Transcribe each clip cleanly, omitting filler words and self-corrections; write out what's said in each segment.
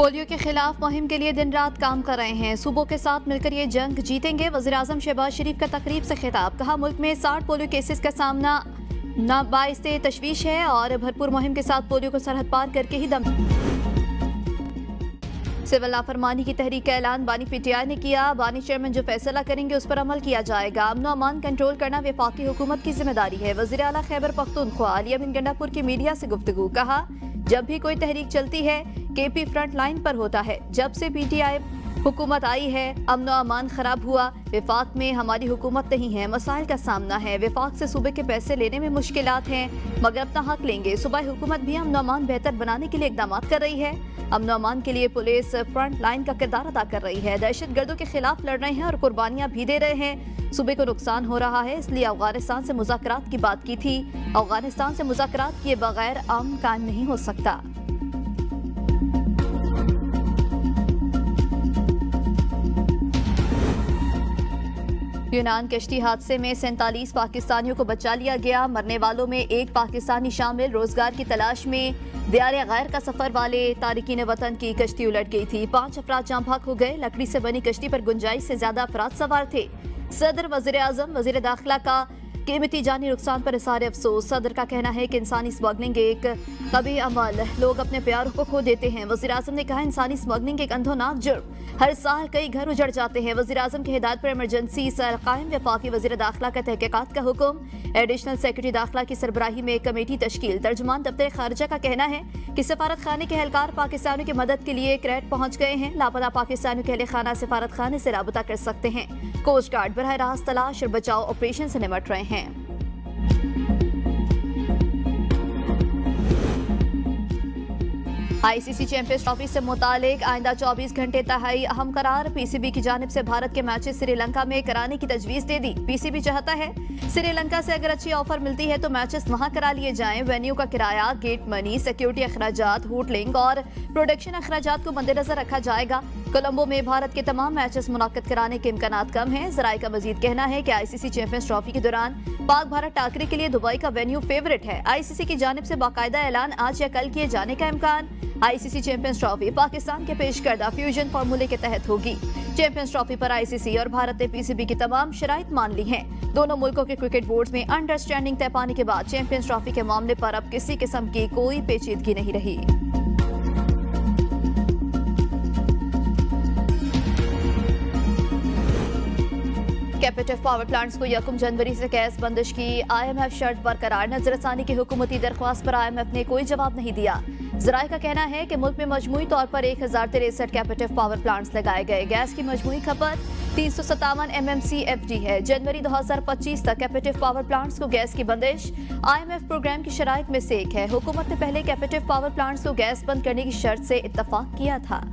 Polio के खिलाफ मुहिम के लिए दिन रात काम कर रहे हैं। सूबों के साथ मिलकर ये जंग जीतेंगे। वज़ीर-ए-आज़म शहबाज शरीफ का तकरीब से खिताब। कहा, मुल्क में 60 पोलियो केसेस का सामना न बाइस तशवीश है और भरपूर मुहिम के साथ पोलियो को सरहद पार करके ही दम। सिविल नाफरमानी की तहरीक का ऐलान बानी पीटीआई ने किया। बानी चेयरमैन जो फैसला करेंगे उस पर अमल किया जाएगा। अमन व अमान कंट्रोल करना वफाकी हुकूमत की जिम्मेदारी है। वज़ीर आला खैबर पख्तूनख्वा अली अमीन गंडापुर की मीडिया से गुफ्तगू। कहा, जब भी कोई तहरीक चलती है केपी फ्रंट लाइन पर होता है। जब से पीटीआई हुकूमत आई है अमन व अमान खराब हुआ। विफाक में हमारी हुकूमत नहीं है, मसाइल का सामना है। विफाक से सूबे के पैसे लेने में मुश्किलात हैं, मगर अपना हक लेंगे। सूबाई हुकूमत भी अमन व अमान बेहतर बनाने के लिए इकदाम कर रही है। अमन व अमान के लिए पुलिस फ्रंट लाइन का किरदार अदा कर रही है। दहशत गर्दों के खिलाफ लड़ रहे हैं और कुर्बानियां भी दे रहे हैं। सूबे को नुकसान हो रहा है, इसलिए अफगानिस्तान से मुज़ाकरात की बात की थी। अफगानिस्तान से मुज़ाकरात किए बगैर अमन कायम नहीं हो सकता। यूनान कश्ती हादसे में 47 पाकिस्तानियों को बचा लिया गया। मरने वालों में एक पाकिस्तानी शामिल। रोजगार की तलाश में दियारे गैर का सफर वाले तारिकीन वतन की कश्ती उलट गई थी। 5 अफराद जाम भाग हो गए। लकड़ी से बनी कश्ती पर गुंजाइश से ज्यादा अफराद सवार थे। सदर, वज़ीर-ए-आज़म, वज़ीर दाखिला का कीमती जानी नुकसान पर इज़हार अफसोस। सदर का कहना है कि इंसानी स्मगलिंग एक कभी अमल, लोग अपने प्यारों को खो देते हैं। वज़ीर-ए-आज़म ने कहा, इंसानी स्मगलिंग एक अंधोनाक जुर्म। हर साल कई घर उजड़ जाते हैं। वज़ीर-ए-आज़म की हिदायत पर इमरजेंसी सर कायम। वफाकी वज़ीर दाखिला का तहकीकात का हुक्म। एडिशनल सेक्रेटरी दाखिला की सरबराही में कमेटी तश्कील। तर्जुमान दफ्तर खारजा का कहना है कि सफारत खाने के एहलकार पाकिस्तानियों की मदद के लिए क्रेट पहुंच गए हैं। लापता पाकिस्तानियों के अहले खाना सफारत खाने से राबता कर सकते हैं। कोस्ट गार्ड बरह रास्त तलाश और बचाव ऑपरेशन से निमट रहे हैं। आईसीसी चैंपियंस ट्रॉफी से मुतालिक आइंदा 24 घंटे तहाई अहम करार। पीसीबी की जानिब से भारत के मैचेस श्रीलंका में कराने की तजवीज दे दी। पीसीबी चाहता है श्रीलंका से अगर अच्छी ऑफर मिलती है तो मैचेस वहां करा लिए जाएं। वेन्यू का किराया, गेट मनी, सिक्योरिटी अखराजात, होटलिंग और प्रोडक्शन अखराजात को मद्देनजर रखा जाएगा। कोलंबो में भारत के तमाम मैचेस मुनाकिद कराने के इम्कानात कम हैं। जराये का मजीद कहना है कि आईसीसी चैंपियंस ट्रॉफी के दौरान पाक भारत टाकरे के लिए दुबई का वेन्यू फेवरेट है। आईसीसी की जानिब से बाकायदा ऐलान आज या कल किए जाने का इम्कान। आईसीसी चैंपियंस ट्रॉफी पाकिस्तान के पेश करदा फ्यूजन फार्मूले के तहत होगी। चैंपियंस ट्रॉफी पर आईसीसी और भारत ने पीसीबी की तमाम शराइत मान ली हैं। दोनों मुल्कों के क्रिकेट बोर्ड में अंडरस्टैंडिंग तय पाने के बाद चैंपियंस ट्रॉफी के मामले पर अब किसी किस्म की कोई पेचीदगी नहीं रही। कैपेटिव पावर प्लांट्स को 1 जनवरी से गैस बंदिश की IMF शर्त बरकरार। नजरसानी की हुकूमती दरख्वास्त पर IMF ने कोई जवाब नहीं दिया। जराये का कहना है कि मुल्क में मजमूई तौर पर 1063 कैपेटिव पावर प्लांट्स लगाए गए। गैस की मजमूई खपत 357 MMCFD है। जनवरी 2025 तक कैपेटिव पावर प्लांट्स को गैस की बंदिश IMF प्रोग्राम की शराइत में से एक है। हुकूमत ने पहले कैपेटिव पावर प्लांट्स को गैस बंद करने की शर्त से इत्तफाक किया था।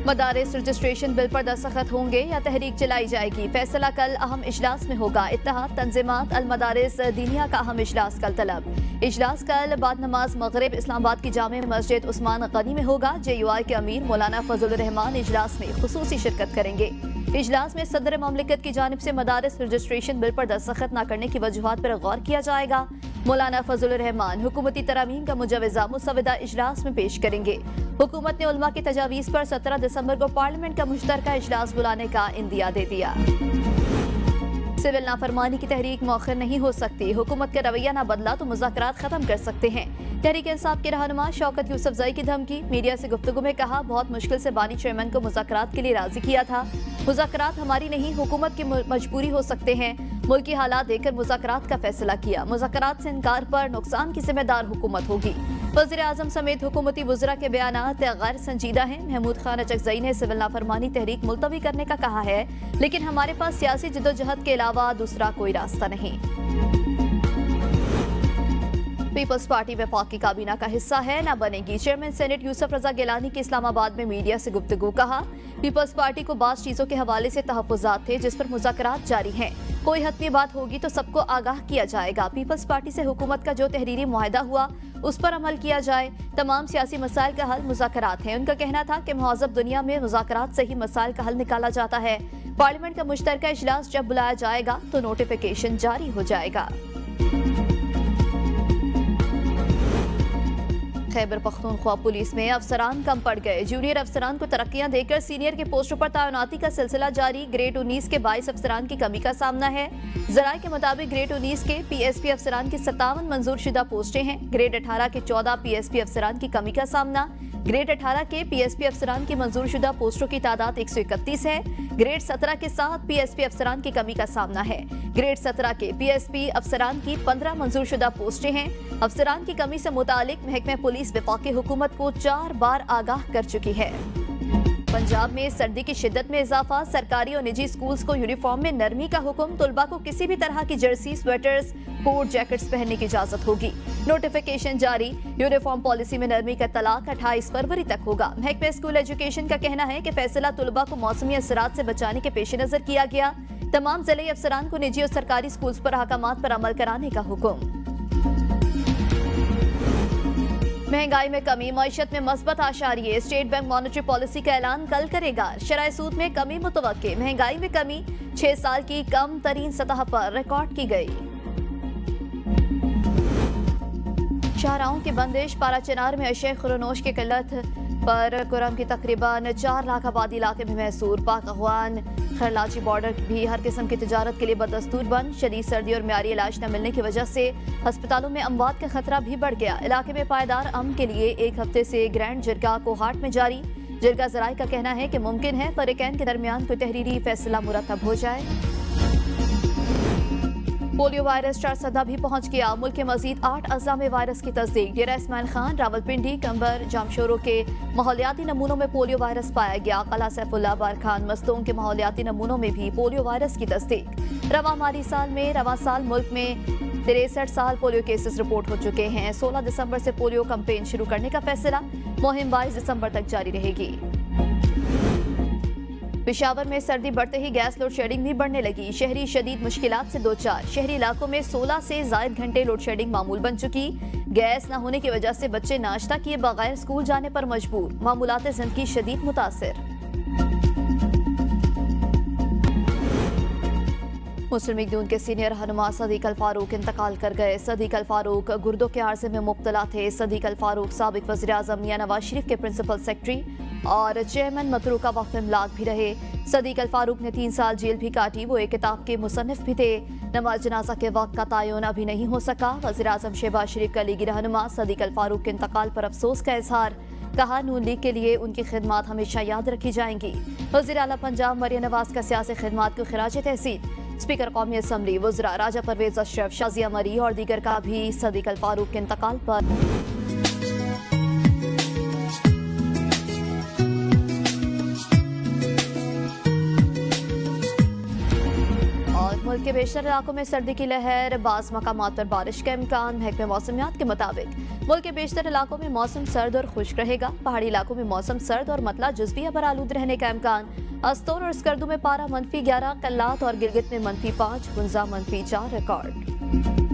मदारिस रजिस्ट्रेशन बिल पर दस्तखत होंगे या तहरीक चलाई जाएगी। फैसला कल अहम इजलास में होगा। इत्तेहाद तंजीमात अल मदारिस दीनिया का अहम इजलास कल तलब। इजलास कल बाद नमाज मगरिब इस्लामाबाद की जामे मस्जिद उस्मान गनी में होगा। JUI के अमीर मौलाना फजल रहमान इजलास में खुसूसी शिरकत करेंगे। इजलास में सदर ममलिकत की जानिब से मदारिस रजिस्ट्रेशन बिल पर दस्तखत न करने की वजूहात पर गौर किया जाएगा। मौलाना फजल रहमान हुकूमती तरामीम का मुजवजा मुसवदा इजलास में पेश करेंगे। हुकूमत ने उलमा की तजावीज़ पर 17 दिसंबर को पार्लियामेंट का मुश्तरका इजलास बुलाने का इंदिया दे दिया। सिविल नाफरमानी की तहरीक मौखर नहीं हो सकती। हुकूमत का रवैया ना बदला तो मुज़ाकरात खत्म कर सकते हैं। तहरीक इंसाफ के रहनुमा शौकत यूसुफजई की धमकी। मीडिया से गुफ्तगू में कहा, बहुत मुश्किल से बानी चेयरमैन को मुज़ाकरात के लिए राजी किया था। मुज़ाकरात हमारी नहीं, हुकूमत की मजबूरी हो सकते हैं। मुल्की हालात देखकर मुज़ाकरात का फैसला किया। मुज़ाकरात से इनकार पर नुकसान की जिम्मेदार हुकूमत होगी। वज़ीर-ए-आज़म समेत हुकूमती वुज़रा के बयानात गैर संजीदा हैं। महमूद खान अचकज़ई ने सिविल नाफरमानी तहरीक मुलतवी करने का कहा है, लेकिन हमारे पास सियासी जद्दोजहद के अलावा दूसरा कोई रास्ता नहीं। पीपल्स पार्टी वफाकी काबीना का हिस्सा है, न बनेगी। चेयरमैन सेनेट यूसुफ रजा गिलानी की इस्लामाबाद में मीडिया से गुफ्तगू। कहा, पीपल्स पार्टी को बाज़ चीज़ों के हवाले से तहफ़्फ़ुज़ात थे जिस पर मुज़ाकरात जारी हैं। कोई हतमी बात होगी तो सबको आगाह किया जाएगा। पीपल्स पार्टी से हुकूमत का जो तहरीरी मुआहदा हुआ उस पर अमल किया जाए। तमाम सियासी मसाइल का हल मुज़ाकरात हैं। उनका कहना था कि मुहज़्ज़ब दुनिया में मुज़ाकरात से ही मसाइल का हल निकाला जाता है। पार्लियामेंट का मुश्तरका इजलास जब बुलाया जाएगा तो नोटिफिकेशन जारी हो जाएगा। खैबर पख्तूनख्वा पुलिस में अफसरान कम पड़ गए। जूनियर अफसरान को तरक्कियां देकर सीनियर के पोस्टों पर तैनाती का सिलसिला जारी। ग्रेड 19 के 22 अफसरान की कमी का सामना है। जराये के मुताबिक ग्रेड 19 के PSP अफसरान की 57 मंजूरशुदा पोस्टें हैं। ग्रेड 18 के 14 PSP अफसरान की कमी का सामना। ग्रेड 18 के PSP अफसरान की मंजूरशुदा पोस्टों की तादाद 131 है। ग्रेड 17 के 7 PSP अफसरान की कमी का सामना है। ग्रेड 17 के PSP अफसरान की 15 मंजूरशुदा पोस्टें हैं। अफसरान की कमी से मुतालिक महकमे पुलिस वफाकी हुकूमत को 4 बार आगाह कर चुकी है। पंजाब में सर्दी की शिद्दत में इजाफा। सरकारी और निजी स्कूल्स को यूनिफॉर्म में नरमी का हुक्म। तलबा को किसी भी तरह की जर्सी, स्वेटर्स, कोट, जैकेट्स पहनने की इजाजत होगी। नोटिफिकेशन जारी। यूनिफॉर्म पॉलिसी में नरमी का इतलाक 28 फरवरी तक होगा। महकमे स्कूल एजुकेशन का कहना है कि फैसला तलबा को मौसमी असरात से बचाने के पेश नजर किया गया। तमाम जिले अफसरान को निजी और सरकारी स्कूल्स पर अहकामात पर अमल कराने का हुक्म। महंगाई में कमी, मईशत में मस्बत आशारिये। स्टेट बैंक मॉनेटरी पॉलिसी का ऐलान कल करेगा। शरह सूद में कमी मुतवक्के। महंगाई में कमी 6 साल की कम तरीन सतह पर रिकॉर्ड की गई। शाहराहों की बंदिश। पाराचनार में अशय खुरनोश की किल्लत पर कुरम की तकरीबन 4 लाख आबादी इलाके में महसूर। पाक अफगान खरलाची बॉर्डर भी हर किस्म की तिजारत के लिए बदस्तूर बंद। शदीद सर्दी और म्यारी इलाज न मिलने की वजह से अस्पतालों में अमवात का खतरा भी बढ़ गया। इलाके में पायदार अमन के लिए 1 हफ्ते से ग्रैंड जिरगा कोहाट में जारी। जिरगा जराये का कहना है कि मुमकिन है फरीकैन के दरमियान कोई तहरीरी फैसला मुरतब हो जाए। पोलियो वायरस 4 सदा भी पहुंच गया। मुल्क के मजीद 8 अज़ला में वायरस की तस्दीक। डेरा इस्माइल खान, रावलपिंडी, कंबर, जामशोरो के माहौलियाती नमूनों में पोलियो वायरस पाया गया। कला सैफुल्ला, बारखान, मस्तोंग के माहौलियाती नमूनों में भी पोलियो वायरस की तस्दीक। रवा माली साल में मुल्क में 63 साल पोलियो केसेस रिपोर्ट हो चुके हैं। 16 दिसंबर से पोलियो कैंपेन शुरू करने का फैसला। मुहिम 22 दिसंबर तक जारी रहेगी। पेशावर में सर्दी बढ़ते ही गैस लोड शेडिंग भी बढ़ने लगी। शहरी शदीद मुश्किलात से 2-4। शहरी इलाकों में 16 से जायद घंटे लोड शेडिंग मामूल बन चुकी। गैस न होने की वजह से बच्चे नाश्ता किए बगैर स्कूल जाने पर मजबूर। मामूलात जिंदगी शदीद मुतासिर। मुस्लिम लीग नून के सीनियर रहनुमा सदीक अल फारूक इंतकाल कर गए। सदीक अल फारूक गुर्दों के आर्जे में मुब्तला थे। सदीक अल फारूक साबिक वज़ीर आज़म मियां नवाज शरीफ के प्रिंसिपल सेक्रेटरी और चेयरमैन मतरूका वक्त इमलाक भी रहे। सदीक अल फारूक ने 3 साल जेल भी काटी। वो एक किताब के मुसन्निफ भी थे। नमाज जनाजा के वक्त का तयन अभी नहीं हो सका। वज़ीर आज़म शहबाज शरीफ का लीगी रहनुमा सदीक अल फारूक के इंतकाल पर अफसोस का इजहार। कहा, नून लीग के लिए उनकी खिदमात हमेशा याद रखी जाएंगी। वज़ीर आला पंजाब मरियम नवाज का सियासी खिदमात को खिराज तहसीन। स्पीकर कौमी असम्बली वज़रा राजा परवेज अशरफ, शाजिया मरी और दीगर का भी सदीक अल फारूक के इंतकाल पर मुल्क के बेशतर इलाकों में सर्दी की लहर। बाज़ मकामात पर बारिश का इम्कान। महकमे मौसमियात के मुताबिक मुल्क के बेशतर इलाकों में मौसम सर्द और खुश्क रहेगा। पहाड़ी इलाकों में मौसम सर्द और मतला जुज़वी अबर आलूद रहने का इम्कान। अस्तोर और स्कर्दू में पारा -11, कल्लात और गिलगित में -5, गुंजा -4 रिकॉर्ड।